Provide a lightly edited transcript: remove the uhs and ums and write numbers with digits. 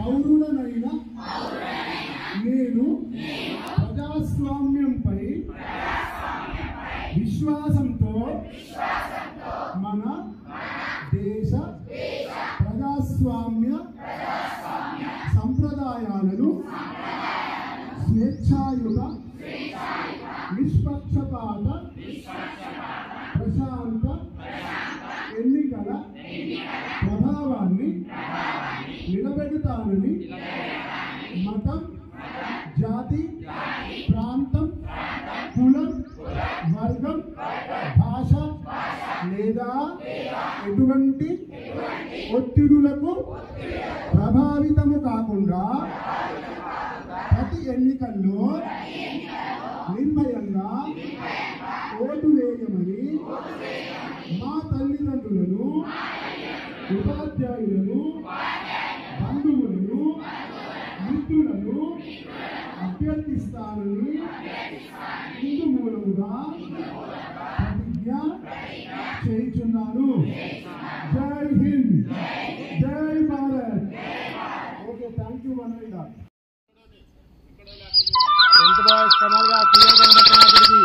పౌరుడనైన నేను ప్రజాస్వామ్యంపై విశ్వాసంతో మన దేశ ప్రజాస్వామ్య సంప్రదాయాలను స్వేచ్ఛాయుత నిష్పక్షపాత ప్రశాంత ఎన్నికల ప్రభావాన్ని నిలబెడతానని మతం, జాతి, ప్రాంతం, కులం, వర్గం, భాష లేదా ఎటువంటి ఒత్తిడులకు ప్రభావితము కాకుండా ప్రతి ఎన్నికల్లో నిర్భయంగా ఓటు వేయమని మా తల్లిదండ్రులను, ఉపాధ్యాయులను, బంధువులను, మిత్రులను అభ్యర్థిస్తానని ఇందు మూలముగా ప్రతిజ్ఞ చేయుచున్నాను. జై హింద్, జై భారత్. Okay, thank you. వనైదా 10th బాయ్స్ కమల్గా క్లియర్ కనబడుతున్నారు.